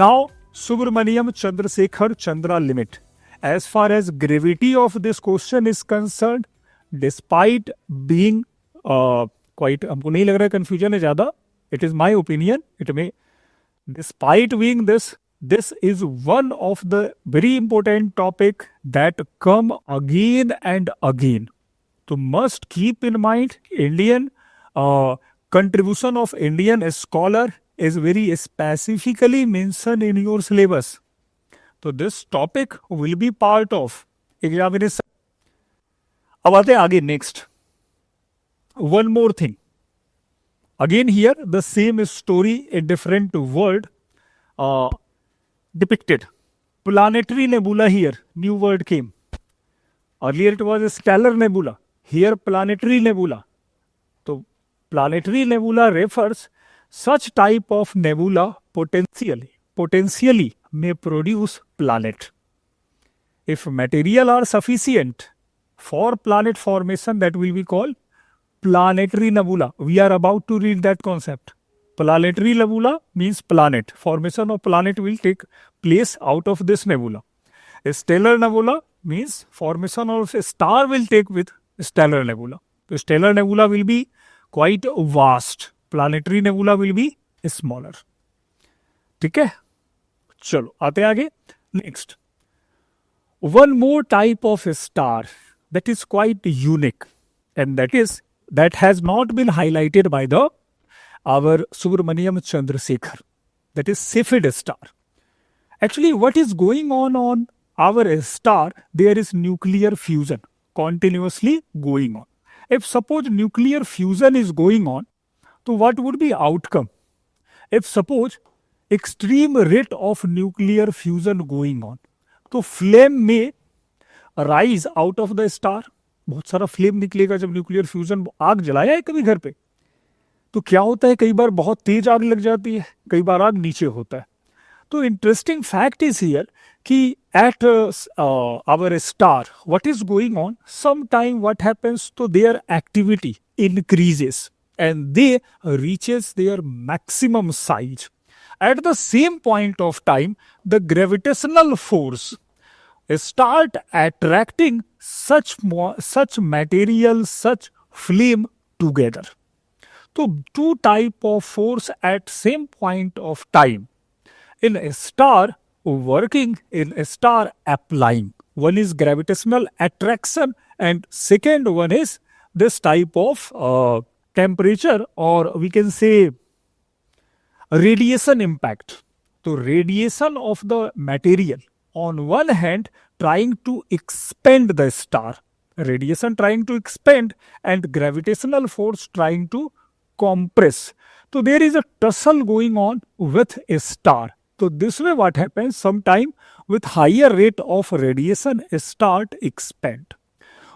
Now, Subramaniam Chandrasekhar Chandra limit. As far as gravity of this question is concerned, despite being quite, हमको नहीं लग रहा है confusion है ज़्यादा. It is my opinion. It may, despite being this is one of the very important topic that come again and again. So must keep in mind Indian contribution of Indian scholar is very specifically mentioned in your syllabus. So this topic will be part of examination. अब आते हैं आगे next. One more thing. Again here the same story in different word depicted. Planetary nebula here, new word came. Earlier it was a stellar nebula. Here planetary nebula. So planetary nebula refers such type of nebula potentially may produce planet. If material are sufficient for planet formation, that will be called planetary nebula. We are about to read that concept. Planetary nebula means planet. Formation of planet will take place out of this nebula. A stellar nebula means formation of a star will take with stellar nebula. So stellar nebula will be quite vast. Planetary nebula will be smaller. ठीक है, चलो आते आगे. Next, one more type of star that is quite unique, and that has not been highlighted by our Subramaniam Chandrasekhar. That is Cepheid star. Actually, what is going on our star? There is nuclear fusion continuously going on. If suppose nuclear fusion is going on, so what would be outcome? If suppose extreme rate of nuclear fusion going on, तो flame may rise out of the star. बहुत सारा flame निकलेगा जब nuclear fusion. आग जलाया है कभी घर पे? तो क्या होता है, कई बार बहुत तेज आग लग जाती है, कई बार आग नीचे होता है. तो इंटरेस्टिंग फैक्ट इज हियर कि at our star what is going on, some time what happens, तो there activity increases and they reaches their maximum size. At the same point of time, the gravitational force start attracting such material, such flame together. So two type of force at same point of time in a star working, in a star applying. One is gravitational attraction and second one is this type of temperature, or we can say radiation impact. So radiation of the material on one hand trying to expand the star, radiation trying to expand and gravitational force trying to compress. So there is a tussle going on with a star. So this way what happens, sometime with higher rate of radiation start expand.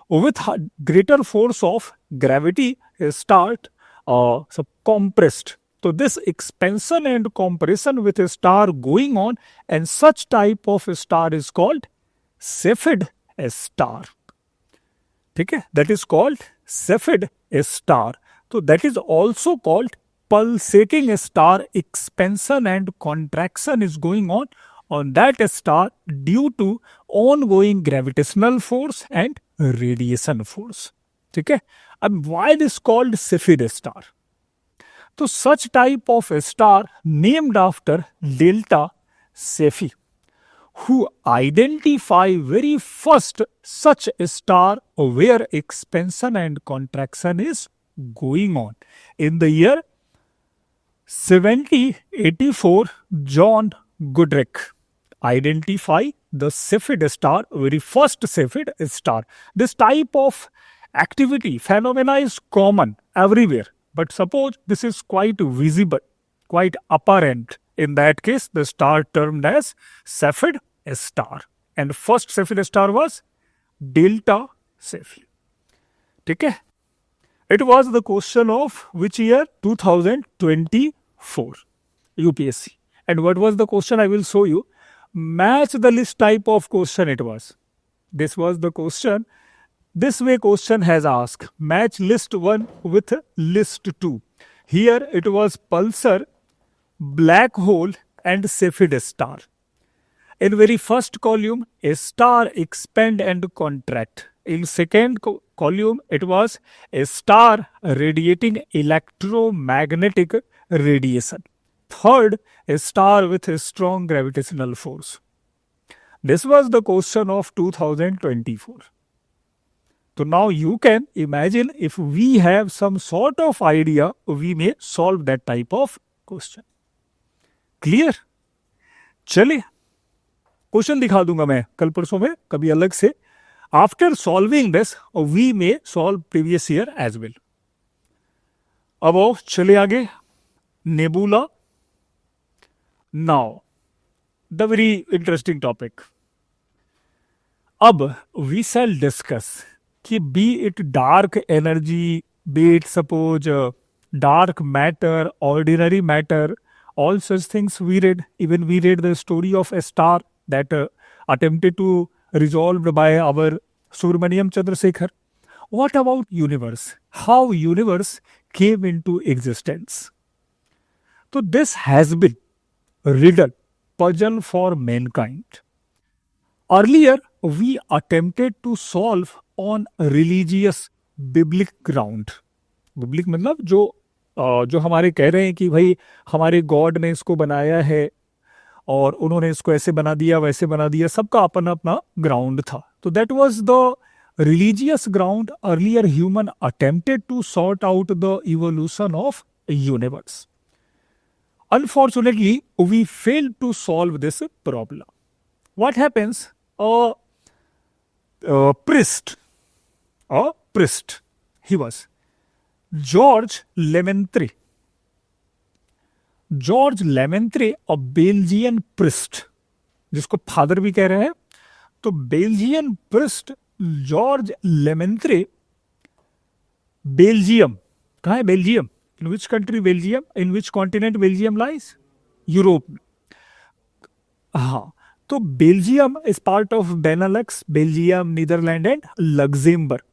With greater force of gravity start compressed. So this expansion and compression with a star going on, and such type of star is called Cepheid star. ठीक है, that is called Cepheid star. So that is also called pulsating star. Expansion and contraction is going on that star due to ongoing gravitational force and radiation force. ठीक है, अब why this called Cepheid star? तो such type of a star named after Delta Cepheid, who identify very first such a star where expansion and contraction is going on. In the year 1784, John Goodricke identify the Cepheid star, very first Cepheid star. This type of activity, phenomena is common everywhere. But suppose this is quite visible, quite apparent. In that case, the star termed as Cepheid star. And first Cepheid star was Delta Cepheid. ठीक है? It was the question of which year? 2024 UPSC. And what was the question? I will show you. Match the list type of question it was. This was the question. This way question has asked, match list 1 with list 2. Here it was pulsar, black hole and Cepheid star. In very first column, a star expand and contract. In second column, it was a star radiating electromagnetic radiation. Third, a star with a strong gravitational force. This was the question of 2024. So now you can imagine, if we have some sort of idea, we may solve that type of question. Clear? चलिए, question दिखा दूंगा मैं कल परसों में कभी अलग से. After solving this we may solve previous year as well. अब आओ चले आगे. Nebula. Now the very interesting topic. अब वी शैल डिस्कस कि be it dark energy, be it suppose dark matter, ordinary matter, all such things we read. Even we read the story of a star that attempted to resolved by our Subramaniam Chandrasekhar. What about universe? How universe came into existence? So this has been riddle, puzzle for mankind. Earlier we attempted to solve on religious biblic ground. बिब्लिक मतलब जो हमारे कह रहे हैं कि भाई हमारे God ने इसको बनाया है और उन्होंने इसको ऐसे बना दिया वैसे बना दिया, सबका अपना अपना ग्राउंड था. तो that was the religious ground. Earlier human attempted to sort out the evolution of universe. Unfortunately we fail to solve this problem. What happens? priest, he was George Lemaitre. George Lemaitre, a Belgian priest, जिसको father भी कह रहे हैं. तो Belgian priest George Lemaitre, Belgium. कहाँ है Belgium? In which country Belgium? In which continent Belgium lies? Europe में. हाँ, तो Belgium is part of Benelux, Belgium, Netherland and Luxembourg.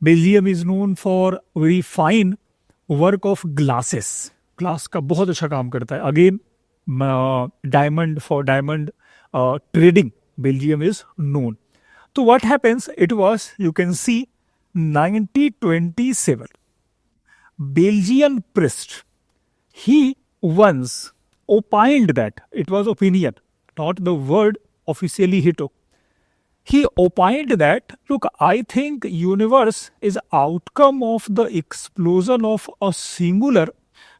Belgium is known for very fine work of glasses. Glass का बहुत अच्छा काम करता है. Again diamond, for diamond trading Belgium is known. तो what happens? It was, you can see, 1927. Belgian priest, he once opined that, it was opinion, not the word officially he took. He opined that, look, I think universe is outcome of the explosion of a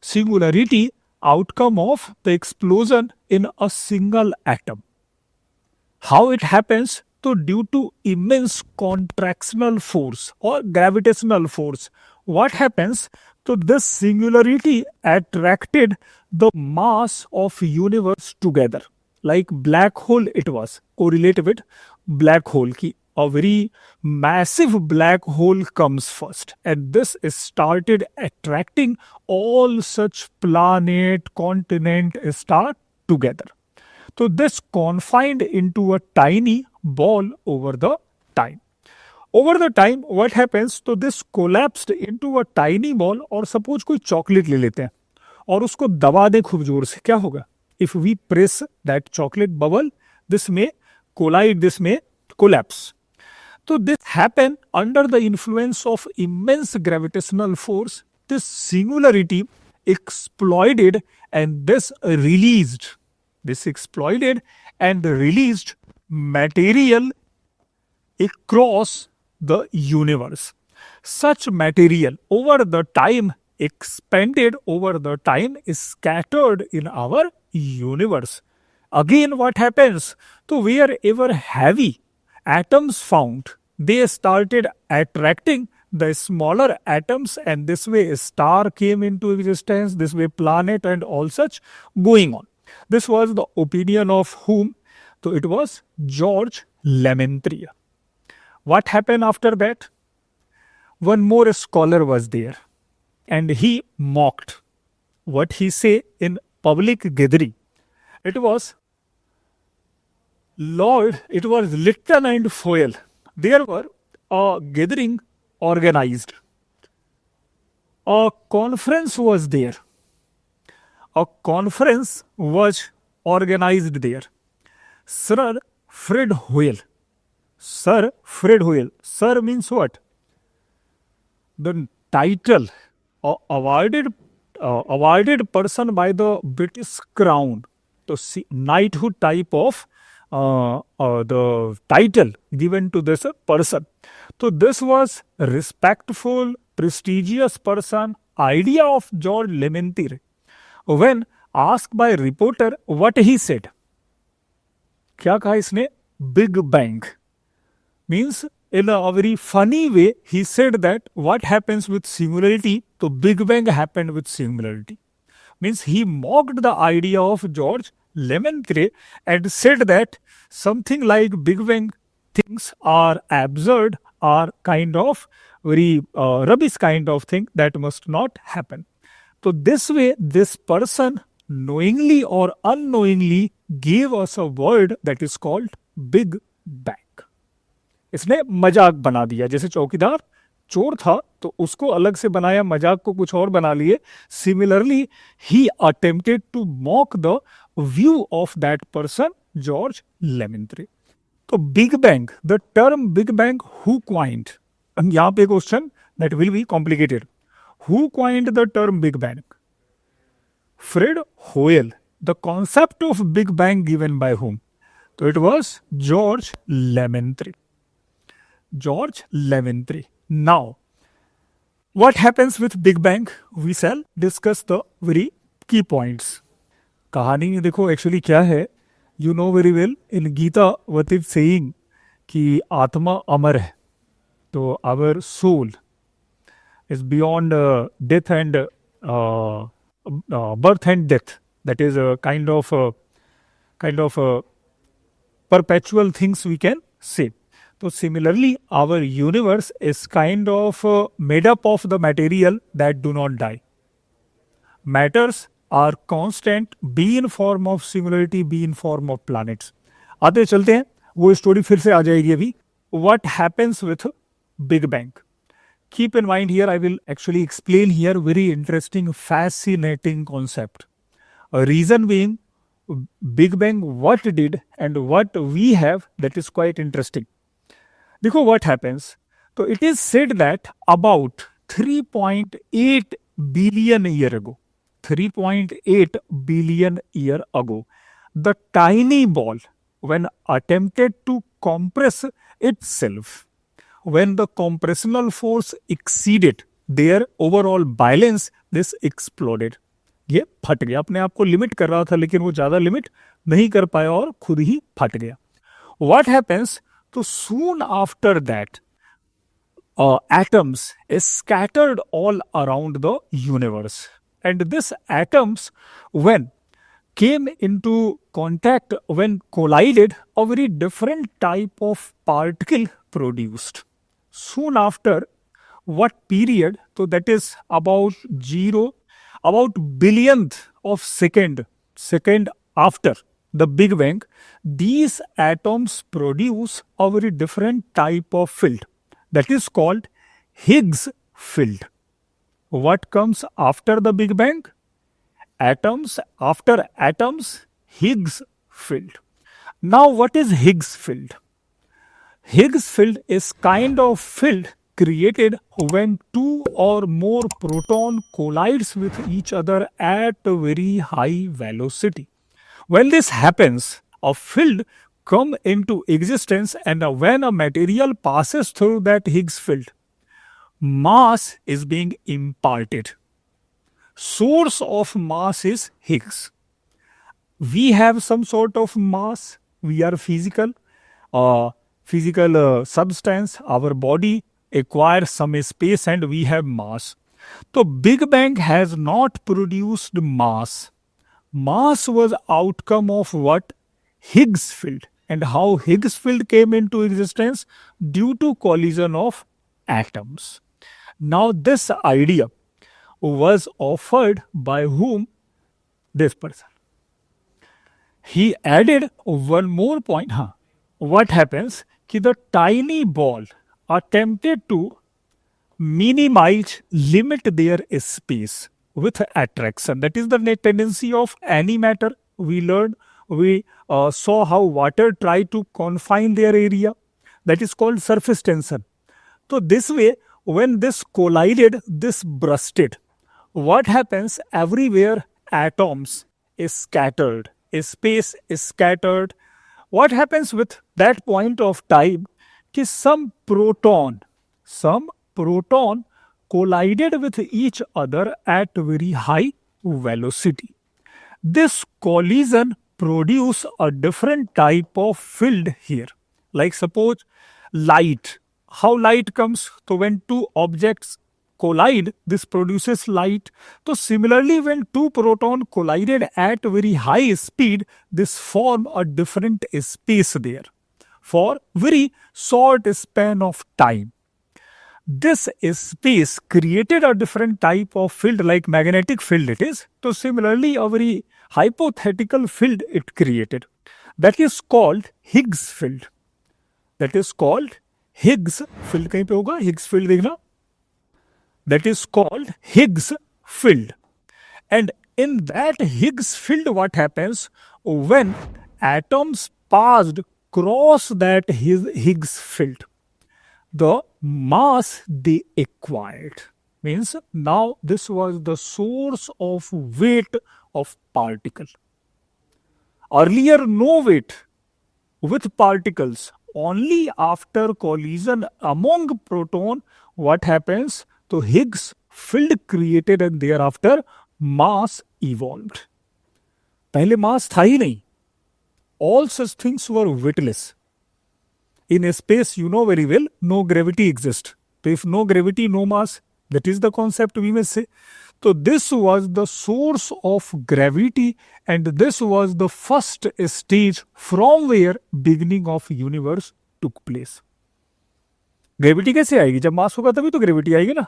singularity, outcome of the explosion in a single atom. How it happens? So due to immense contractional force or gravitational force, what happens? So this singularity attracted the mass of universe together. Like black hole it was, correlate with black hole ki a very massive black hole comes first, and this is started attracting all such planet, continent, star together. So this confined into a tiny ball over the time. Over the time, what happens? तो this collapsed into a tiny ball. और suppose कोई chocolate ले लेते हैं और उसको दबा दें खूब जोर से, क्या होगा? If we press that chocolate bubble, this may collide, this may collapse. So this happened under the influence of immense gravitational force. This singularity exploded and this exploited and released material across the universe. Such material over the time expanded, over the time is scattered in our universe. Again, what happens? So wherever heavy atoms found, they started attracting the smaller atoms, and this way a star came into existence, this way planet and all such going on. This was the opinion of whom? So it was George Lemaitre. What happened after that? One more scholar was there and he mocked. What he say in public gathering? It was Lord, it was Lytton and Foyle. There were a gathering organized. A conference was there. A conference was organized there. Sir Fred Hoyle. Sir Fred Hoyle. Sir means what? The title awarded person by the British Crown. So knighthood type of the title given to this person. So this was respectful, prestigious person idea of George Lemaitre. When asked by reporter what he said, क्या कहा इसने? Big Bang. Means in a very funny way, he said that what happens with singularity, so Big Bang happened with singularity. Means he mocked the idea of George Lemaitre and said that something like Big Bang things are absurd, are kind of very rubbish kind of thing that must not happen. So this way, this person knowingly or unknowingly gave us a word that is called Big Bang. इसने मजाक बना दिया, जैसे चौकीदार चोर था तो उसको अलग से बनाया, मजाक को कुछ और बना लिए. सिमिलरली ही attempted to mock the view of that person George Lemaitre. तो big bang, the term big bang who coined, यहां पे question that will be complicated. Who coined the term big bang? Fred Hoyle. The concept of big bang given by whom? तो it was George Lemaitre. George Lemaitre. Now, what happens with Big Bang? We shall discuss the very key points. कहानी देखो actually क्या है. You know very well in Gita what is saying कि आत्मा अमर है. तो our soul is beyond death and birth and death. That is a kind of perpetual things we can say. So similarly, our universe is kind of made up of the material that do not die. Matters are constant, be in form of singularity, be in form of planets. आते चलते हैं, वो story फिर से आ जाएगी अभी. What happens with Big Bang? Keep in mind here, I will actually explain here very interesting, fascinating concept. A reason being, Big Bang what did and what we have, that is quite interesting. देखो what happens. So it is said that about 3.8 billion year ago, 3.8 billion year ago, the tiny ball, when attempted to compress itself, when the compressional force exceeded their overall balance, this exploded. ये फट गया, अपने आप को limit कर रहा था लेकिन वो ज्यादा लिमिट नहीं कर पाया और खुद ही फट गया. What happens? So soon after that, atoms is scattered all around the universe. And these atoms, when came into contact, when collided, a very different type of particle produced. Soon after, what period? So that is about billionth of second after the Big Bang, these atoms produce a very different type of field that is called Higgs field. What comes after the Big Bang? Atoms, after atoms, Higgs field. Now what is Higgs field? Higgs field is kind of field created when two or more proton collides with each other at a very high velocity. When this happens, a field come into existence, and when a material passes through that Higgs field, mass is being imparted. Source of mass is Higgs. We have some sort of mass. We are physical substance. Our body acquires some space and we have mass. So Big Bang has not produced mass. Mass was outcome of what? Higgs field. And how Higgs field came into existence? Due to collision of atoms. Now this idea was offered by whom? This person. He added one more point. What happens? Ki the tiny ball attempted to minimize, limit their space with attraction. That is the tendency of any matter. We learned we saw how water tried to confine their area. That is called surface tension. So this way, when this collided, this bursted. What happens? Everywhere atoms is scattered, a space is scattered. What happens with that point of time? Ki some proton collided with each other at very high velocity. This collision produce a different type of field here. Like suppose light. How light comes? So when two objects collide, this produces light. So similarly, when two protons collided at very high speed, this form a different space there for very short span of time. This space created a different type of field, like magnetic field it is. So similarly, a very hypothetical field it created. That is called Higgs field. That is called Higgs field. कहीं पे होगा Higgs field देखना. That is called Higgs field. And in that Higgs field, what happens when atoms passed cross that Higgs field? The mass they acquired. Means now this was the source of weight of particle. Earlier no weight with particles. Only after collision among proton, what happens? So Higgs field created and thereafter mass evolved. पहले mass था ही नहीं. All such things were weightless. In a space, you know very well, no gravity exists. So if no gravity, no mass, that is the concept we may say. So this was the source of gravity and this was the first stage from where beginning of universe took place. Gravity कैसे आएगी? जब mass होगा तभी तो gravity आएगी ना.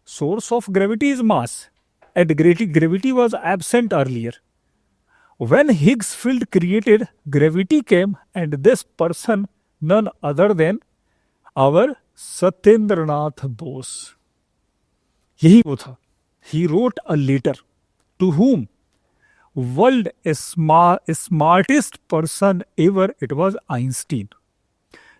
Source of gravity is mass and gravity was absent earlier. When Higgs field created, gravity came and this person, none other than our Satyendranath Bose. यही वो था. He wrote a letter to whom? World smartest person ever, it was Einstein.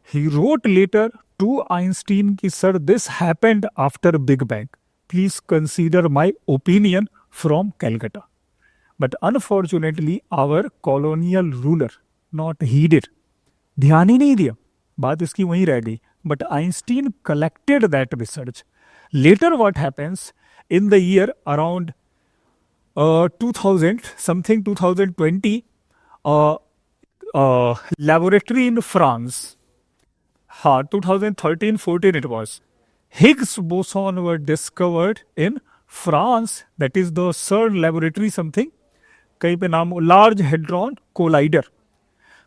He wrote letter to Einstein ki sir, this happened after Big Bang. Please consider my opinion from Calcutta. But unfortunately, our colonial ruler not heeded. ध्यान ही नहीं दिया. बात इसकी वहीं रह गई. But Einstein collected that research. Later what happens? In the year around 2000, something 2020, laboratory in France, 2013-14 it was, Higgs boson were discovered in France. That is the CERN laboratory something. कहीं पे नाम Large Hadron Collider.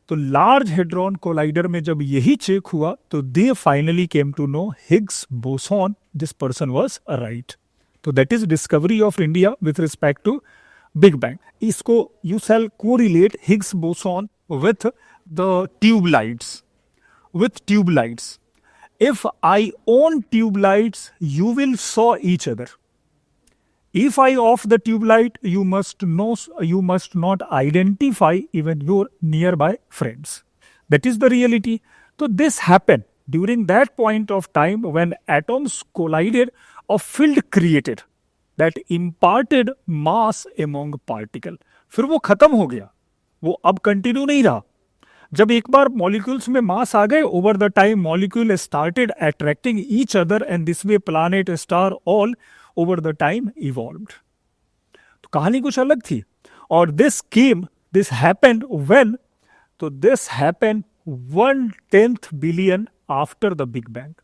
तो Large Hadron Collider में जब यही check हुआ तो they finally came to know Higgs boson. This person was right. So that is discovery of India with respect to Big Bang. इसको you shall correlate Higgs boson with the tube lights. With tube lights. If I on tube lights, you will saw each other. If I off the tube light, you must not identify even your nearby friends. That is the reality. So this happened during that point of time when atoms collided, a field created that imparted mass among particle. फिर वो खत्म हो गया. वो अब continue नहीं रहा. जब एक बार मॉलिक्यूल्स में मास आ गए, over the time molecule started attracting each other and this way planet star all over the time evolved. तो कहानी कुछ अलग थी. और दिस हैपेंड व्हेन, तो this happened 1/10 billion after the big bang.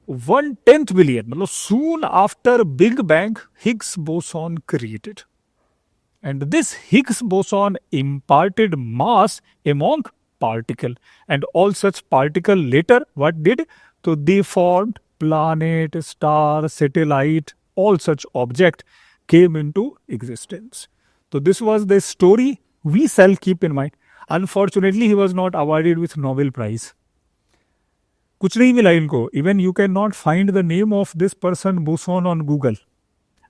1/10 billion मतलब soon after big bang Higgs boson created. And this Higgs boson imparted mass among particle, and all such particle later what did? So they formed planet, star, satellite, all such object came into existence. So this was the story we shall keep in mind. Unfortunately, he was not awarded with Nobel Prize. कुछ नहीं मिला इनको. Even you cannot find the name of this person boson on Google.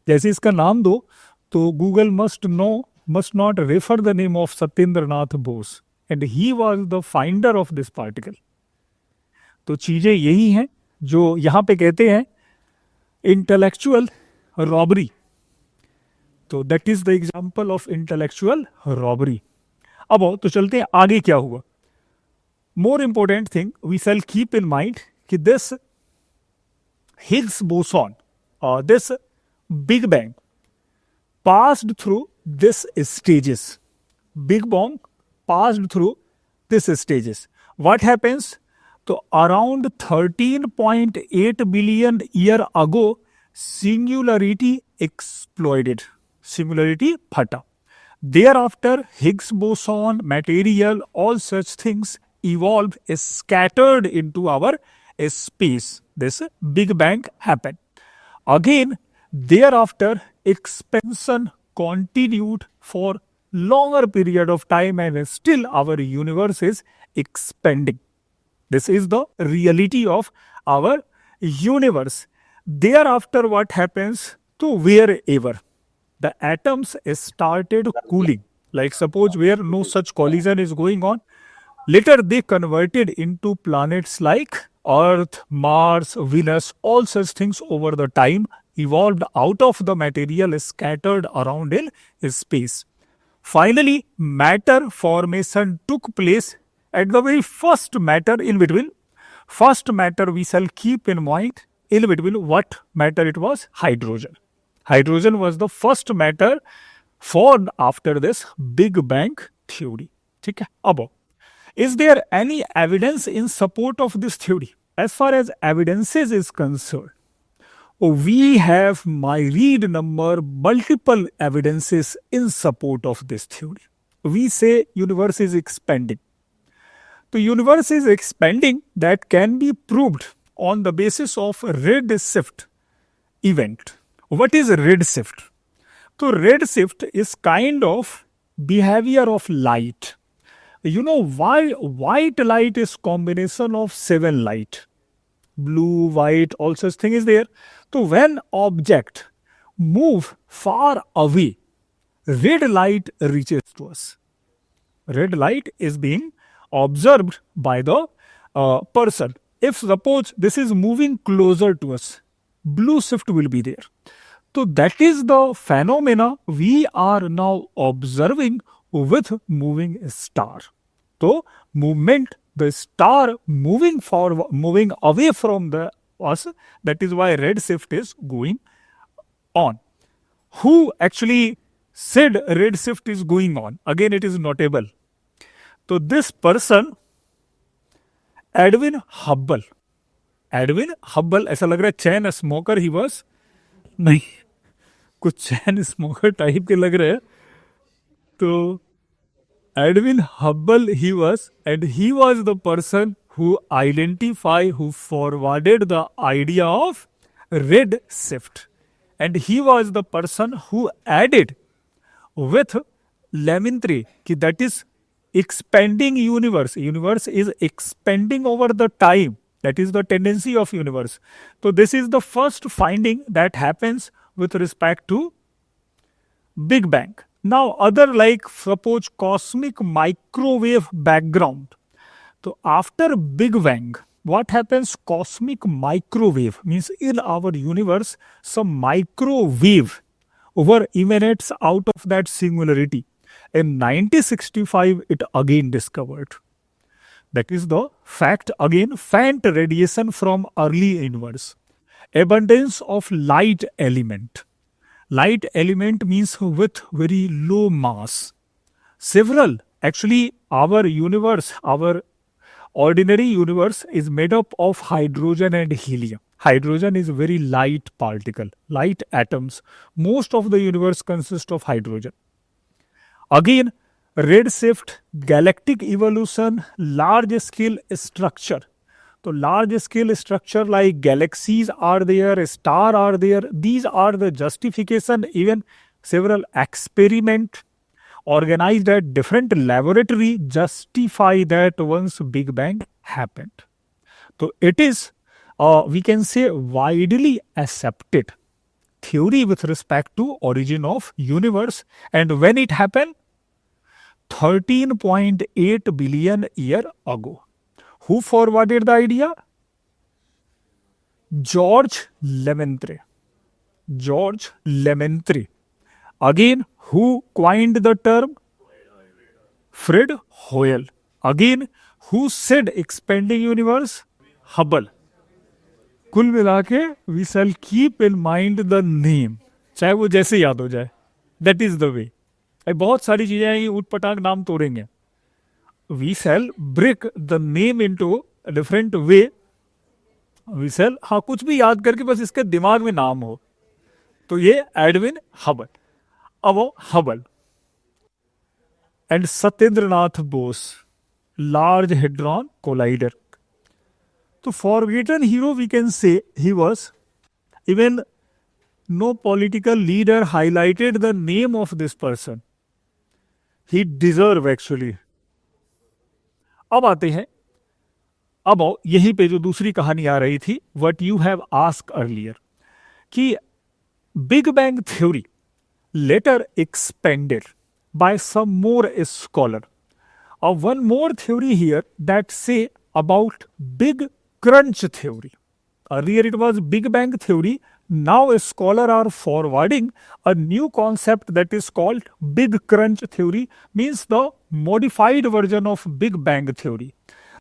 जैसे इसका नाम दो तो Google must know must not refer the name of Satyendranath Bose, and he was the finder of this particle. तो चीजें यही हैं जो यहाँ पे कहते हैं इंटेलेक्चुअल रॉबरी. तो that is the example of intellectual robbery. अब तो चलते हैं आगे क्या हुआ. More important thing we shall keep in mind कि दिस हिग्स बोसॉन और this big bang passed through this stages. Big Bang passed through this stages. What happens? So around 13.8 billion year ago, singularity exploded. Singularity phata. Thereafter, Higgs boson, material, all such things evolved, scattered into our space. This Big Bang happened. Again, thereafter, expansion continued for longer period of time, and still our universe is expanding. This is the reality of our universe. Thereafter, what happens? To wherever the atoms started cooling, like suppose where no such collision is going on, later they converted into planets like Earth, Mars, Venus, all such things over the time evolved out of the material scattered around in space. Finally, matter formation took place at the very first matter in between. First matter we shall keep in mind in between what matter it was? Hydrogen. Hydrogen was the first matter formed after this Big Bang theory. ठीक है. अब is there any evidence in support of this theory? As far as evidences is concerned, we have myriad number, multiple evidences in support of this theory. We say universe is expanding. The universe is expanding that can be proved on the basis of redshift event. What is redshift? So redshift is kind of behavior of light. You know why white light is combination of 7 light. Blue, white, all such thing is there. So when object move far away, red light reaches to us. Red light is being observed by the person. If suppose this is moving closer to us, blue shift will be there. So that is the phenomena we are now observing with moving star. So movement, the star moving forward, moving away from the us, that is why redshift is going on. Who actually said redshift is going on? Again, it is notable. So this person, Edwin Hubble. Edwin Hubble, ऐसा लग रहा है चैन smoker he was नहीं, कुछ चैन smoker type के लग रहे हैं. तो Edwin Hubble he was, and he was the person who identified, who forwarded the idea of redshift, and he was the person who added with Lemaitre कि that is expanding universe. Universe is expanding over the time. That is the tendency of universe. So this is the first finding that happens with respect to Big Bang. Now other like suppose cosmic microwave background. So after Big Bang, what happens? Cosmic microwave means in our universe some microwave over emanates out of that singularity. In 1965 it again discovered. That is the fact again, faint radiation from early universe. Abundance of light element. Light element means with very low mass. Several, actually our universe, our ordinary universe is made up of hydrogen and helium. Hydrogen is a very light particle, light atoms. Most of the universe consists of hydrogen. Again, redshift, galactic evolution, large scale structure. So large scale structure like galaxies are there, stars are there. These are the justification. Even several experiment organized at different laboratory justify that once Big Bang happened. So it is, we can say, widely accepted theory with respect to origin of universe. And when it happened? 13.8 billion year ago. Who forwarded the idea? George Lemaitre. George Lemaitre. Again, who coined the term? Fred Hoyle. Again, who said expanding universe? Hubble. कुल मिला के we shall keep in mind the name, चाहे वो जैसे याद हो जाए. That is the way. बहुत सारी चीजें हैं, ऊट पटांग नाम तोड़ेंगे. We shall break the name into different way. We shall, हाँ, कुछ भी याद करके बस इसके दिमाग में नाम हो. तो ये एडविन हबल. अब वो Hubble and Satyendranath Bose, large hadron collider. तो forgotten hero we can say he was. Even no political leader highlighted the name of this person. He deserve actually. अब आते हैं, अब यहीं पे जो दूसरी कहानी आ रही थी, what you have asked earlier, कि big bang theory later expanded by some more scholar. One more theory here that say about big crunch theory. Earlier it was Big Bang theory. Now scholars are forwarding a new concept that is called Big Crunch theory, means the modified version of Big Bang theory.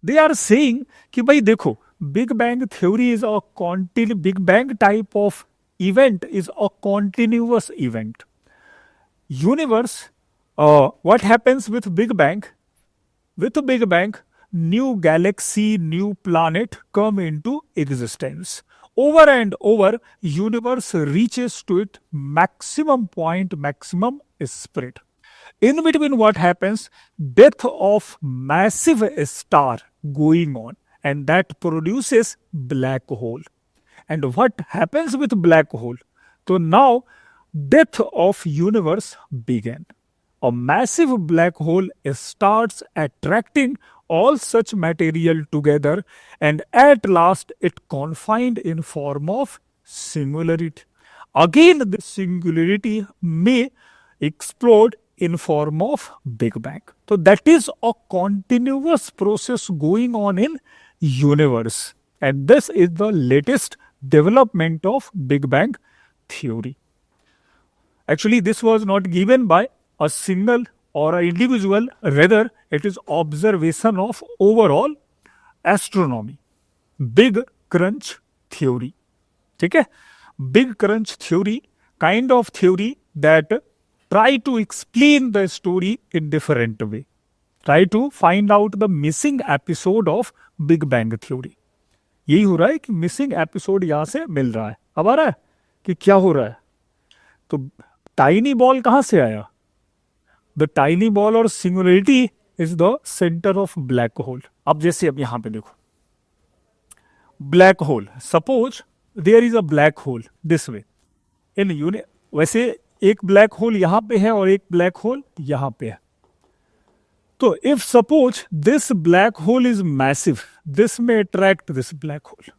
They are saying कि भाई देखो, Big Bang theory is a Big Bang type of event is a continuous event. Universe, what happens with Big Bang? With the Big Bang, new galaxy, new planet come into existence. Over and over, universe reaches to its maximum point, maximum spread. In between, what happens? Death of massive star going on, and that produces black hole. And what happens with black hole? So now, death of universe began. A massive black hole starts attracting all such material together, and at last it confined in form of singularity. Again, the singularity may explode in form of Big Bang. So that is a continuous process going on in universe, and this is the latest development of Big Bang theory. Actually, this was not given by a single or an individual, rather it is observation of overall astronomy. Big Crunch theory. ठीक है? Big Crunch theory, kind of theory that try to explain the story in different way. Try to find out the missing episode of Big Bang theory. यही हो रहा है कि missing episode यहां से मिल रहा है. अब आ रहा है कि क्या हो रहा है. तो टाइनी बॉल कहां से आया? The tiny ball or singularity is the center of black hole. अब जैसे अब यहां पे देखो, black hole. Suppose there is a black hole this way. वैसे एक ब्लैक होल यहां पे है और एक ब्लैक होल यहां पे है. तो if suppose this black hole is massive, this may attract this black hole.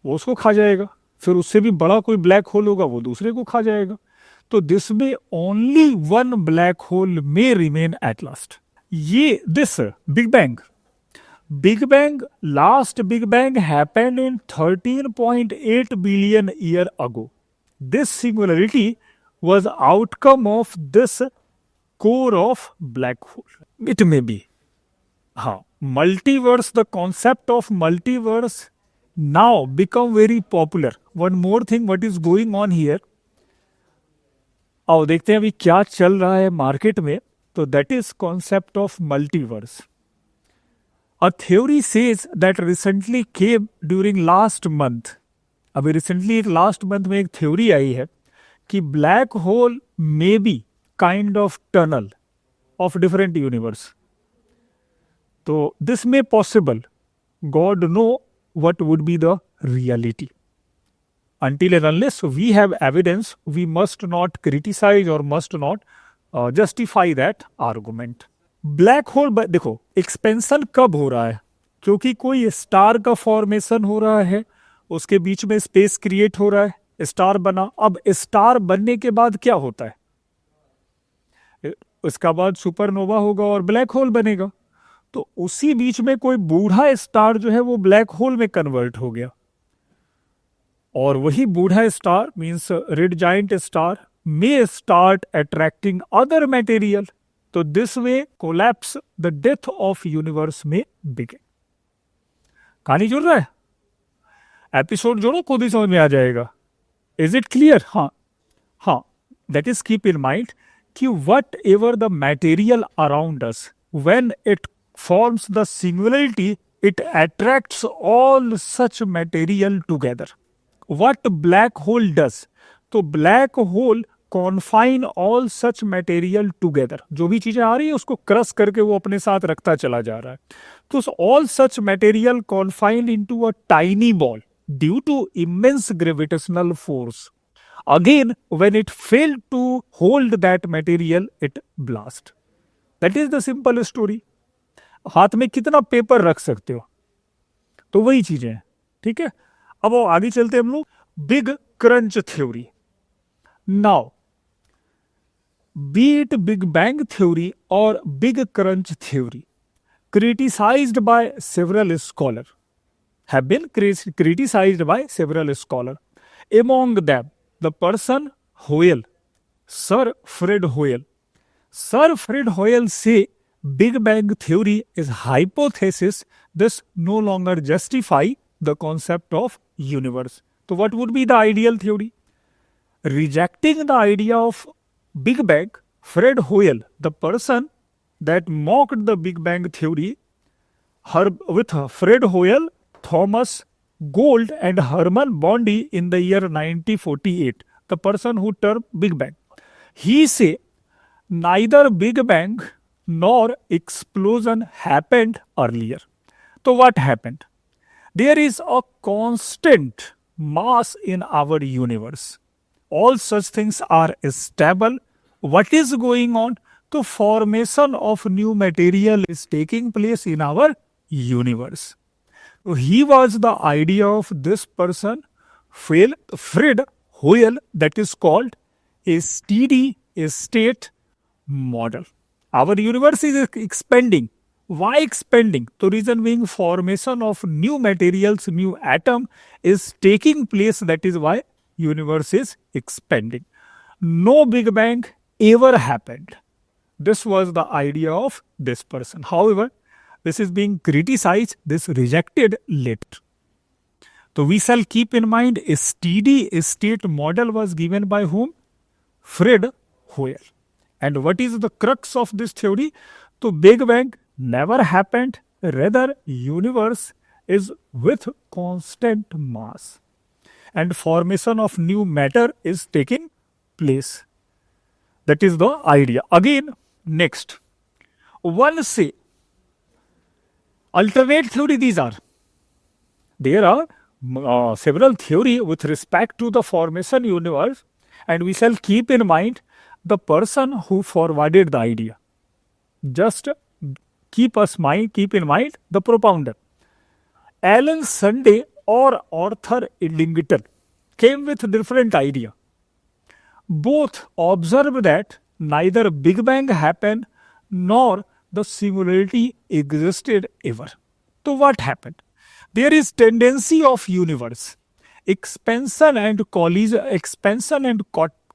वो उसको खा जाएगा. फिर उससे भी बड़ा कोई ब्लैक होल होगा, वो दूसरे को खा जाएगा. तो दिस में ओनली वन ब्लैक होल में रिमेन एट लास्ट. ये this big bang last big bang happened in 13.8 billion year ago. This singularity was outcome of this core of black hole. It may be. हाँ, multiverse, the concept of multiverse now become very popular. One more thing, what is going on here? आओ देखते हैं अभी क्या चल रहा है market में. तो that is concept of multiverse. A theory says that recently came during last month. अभी रिसेंटली एक लास्ट मंथ में एक थ्योरी आई है कि black hole may be kind of tunnel of different universe. तो this may possible. God know what would be the reality. Until and unless we have evidence, we must not criticize or must not justify that argument. Black hole देखो expansion कब हो रहा है? क्योंकि कोई star का formation हो रहा है, उसके बीच में स्पेस क्रिएट हो रहा है, स्टार बना। अब स्टार बनने के बाद क्या होता है, उसका बाद सुपरनोवा होगा और ब्लैक होल बनेगा। तो उसी बीच में कोई बूढ़ा स्टार जो है वो ब्लैक होल में कन्वर्ट हो गया, और वही बूढ़ा star means red giant star may start attracting other material. तो this way collapse the death of universe में begin. कहानी जुड़ रहा है, एपिसोड जोड़ो, खुद ही समझ में आ जाएगा। Is it clear? हाँ, that is keep in mind कि whatever the material around us when it forms the singularity, it attracts all such material together. What black hole does? तो black hole confine all such material together. जो भी चीजें आ रही है उसको crush करके वो अपने साथ रखता चला जा रहा है। तो all such material confined into a tiny ball due to immense gravitational force. Again, when it failed to hold that material, it blast. That is the simple story. हाथ में कितना पेपर रख सकते हो, तो वही चीजें हैं। ठीक है, अब वो आगे चलते हम लोग big crunch theory. Now be it big bang theory और big crunch theory criticized by several scholars, have been criticized by several scholars. Among them, the person Hoyle, Sir Fred Hoyle. Sir Fred Hoyle say Big Bang theory is hypothesis, this no longer justify the concept of universe. So what would be the ideal theory? Rejecting the idea of Big Bang, Fred Hoyle, the person that mocked the Big Bang theory, with Fred Hoyle, Thomas Gold and Herman Bondi in the year 1948, the person who termed Big Bang. He say neither Big Bang nor explosion happened earlier. So what happened? There is a constant mass in our universe. All such things are stable. What is going on? The formation of new material is taking place in our universe. So he was the idea of this person, Fred Hoyle, that is called a steady state model. Our universe is expanding. Why expanding? The reason being formation of new materials, new atom is taking place. That is why universe is expanding. No Big Bang ever happened. This was the idea of this person. However, this is being criticized, this rejected later. So we shall keep in mind a steady state model was given by whom? Fred Hoyle. And what is the crux of this theory? So Big Bang never happened, rather universe is with constant mass and formation of new matter is taking place. That is the idea. Again, next, one say alternate theory. These are, there are several theory with respect to the formation universe, and we shall keep in mind the person who forwarded the idea. Just keep in mind the propounder. Alan Sunday or Arthur Eddington came with different idea. Both observed that neither Big Bang happened nor the singularity existed ever. So what happened? There is tendency of universe. Expansion and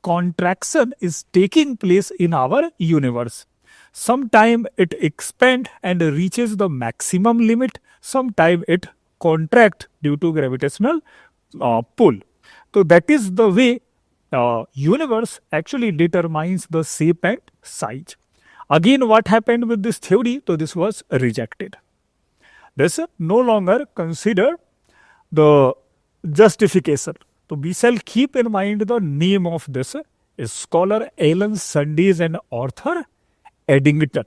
contraction is taking place in our universe. Sometime it expands and reaches the maximum limit. Sometime it contracts due to gravitational pull. So that is the way universe actually determines the shape and size. Again, what happened with this theory? So this was rejected. This no longer considered the justification. So we shall keep in mind the name of this scholar, Alan Sundays and Arthur Eddington.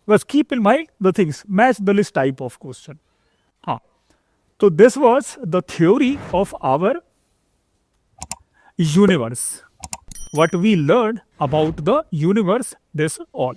But keep in mind the things, match the list type of question. So this was the theory of our universe. What we learned about the universe, this all.